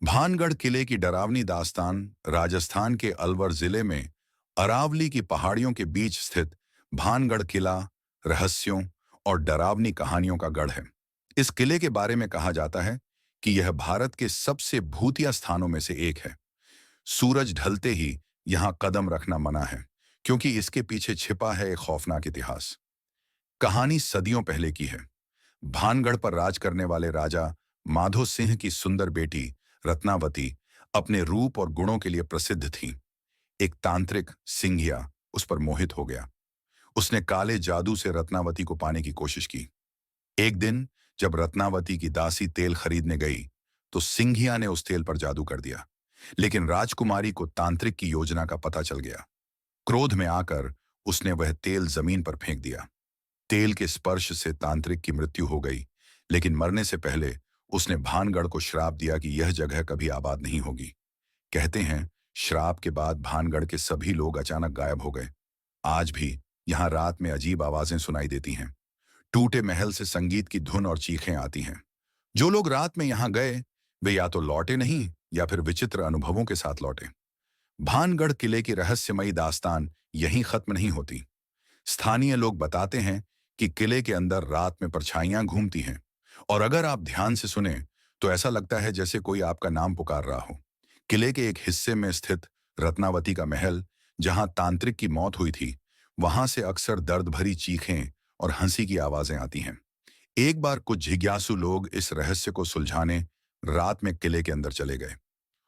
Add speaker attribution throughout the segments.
Speaker 1: भानगढ़ किले की डरावनी दास्तान राजस्थान के अलवर जिले में अरावली की पहाड़ियों के बीच स्थित भानगढ़ किला रहस्यों और डरावनी कहानियों का गढ़ है। इस किले के बारे में कहा जाता है कि यह भारत के सबसे भूतिया स्थानों में से एक है। सूरज ढलते ही यहाँ कदम रखना मना है, क्योंकि इसके पीछे छिपा है एक खौफनाक इतिहास। कहानी सदियों पहले की है। भानगढ़ पर राज करने वाले राजा माधो सिंह की सुंदर बेटी रत्नावती अपने रूप और गुणों के लिए प्रसिद्ध थी। एक तांत्रिक सिंघिया उस पर मोहित हो गया। उसने काले जादू से रत्नावती को पाने की कोशिश की। एक दिन जब रत्नावती की दासी तेल खरीदने गई, तो सिंघिया ने उस तेल पर जादू कर दिया। लेकिन राजकुमारी को तांत्रिक की योजना का पता चल गया। क्रोध में आकर उसने वह तेल जमीन पर फेंक दिया। तेल के स्पर्श से तांत्रिक की मृत्यु हो गई, लेकिन मरने से पहले उसने भानगढ़ को श्राप दिया कि यह जगह कभी आबाद नहीं होगी। कहते हैं, श्राप के बाद भानगढ़ के सभी लोग अचानक गायब हो गए। आज भी यहाँ रात में अजीब आवाजें सुनाई देती हैं। टूटे महल से संगीत की धुन और चीखें आती हैं। जो लोग रात में यहाँ गए, वे या तो लौटे नहीं या फिर विचित्र अनुभवों के साथ लौटे। भानगढ़ किले की रहस्यमयी दास्तान यहीं खत्म नहीं होती। स्थानीय लोग बताते हैं कि किले के अंदर रात में परछाइयां घूमती हैं, और अगर आप ध्यान से सुने तो ऐसा लगता है जैसे कोई आपका नाम पुकार रहा हो। किले के एक हिस्से में स्थित रत्नावती का महल, जहां तांत्रिक की मौत हुई थी, वहां से अक्सर दर्द भरी चीखें और हंसी की आवाजें आती हैं। एक बार कुछ जिज्ञासु लोग इस रहस्य को सुलझाने रात में किले के अंदर चले गए।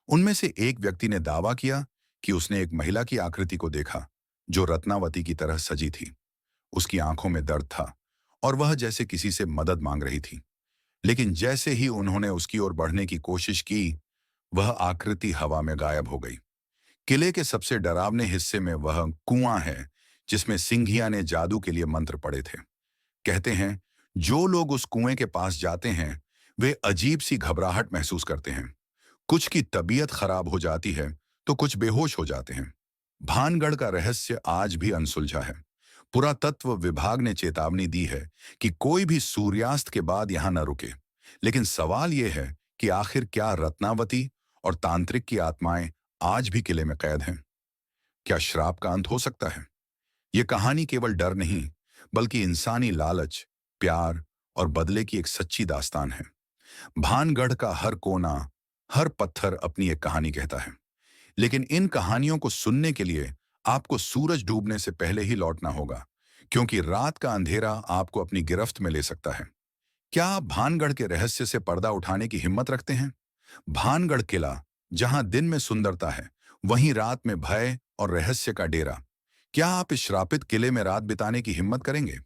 Speaker 1: उनमें से एक व्यक्ति ने दावा किया कि उसने एक महिला की आकृति को देखा, जो रत्नावती की तरह सजी थी। उसकी आंखों में दर्द था और वह जैसे किसी से मदद मांग रही थी। लेकिन जैसे ही उन्होंने उसकी ओर बढ़ने की कोशिश की, वह आकृति हवा में गायब हो गई। किले के सबसे डरावने हिस्से में वह कुआं है, जिसमें सिंघिया ने जादू के लिए मंत्र पढ़े थे। कहते हैं, जो लोग उस कुएं के पास जाते हैं, वे अजीब सी घबराहट महसूस करते हैं। कुछ की तबीयत खराब हो जाती है, तो कुछ बेहोश हो जाते हैं। भानगढ़ का रहस्य आज भी अनसुलझा है। पुरातत्व विभाग ने चेतावनी दी है कि कोई भी सूर्यास्त के बाद यहां न रुके। लेकिन सवाल यह है कि आखिर क्या रत्नावती और तांत्रिक की आत्माएं आज भी किले में कैद हैं? क्या श्राप का अंत हो सकता है? यह कहानी केवल डर नहीं, बल्कि इंसानी लालच, प्यार और बदले की एक सच्ची दास्तान है। भानगढ़ का हर कोना, हर पत्थर अपनी एक कहानी कहता है। लेकिन इन कहानियों को सुनने के लिए आपको सूरज डूबने से पहले ही लौटना होगा, क्योंकि रात का अंधेरा आपको अपनी गिरफ्त में ले सकता है। क्या आप भानगढ़ के रहस्य से पर्दा उठाने की हिम्मत रखते हैं? भानगढ़ किला, जहां दिन में सुंदरता है, वहीं रात में भय और रहस्य का डेरा। क्या आप इस श्रापित किले में रात बिताने की हिम्मत करेंगे?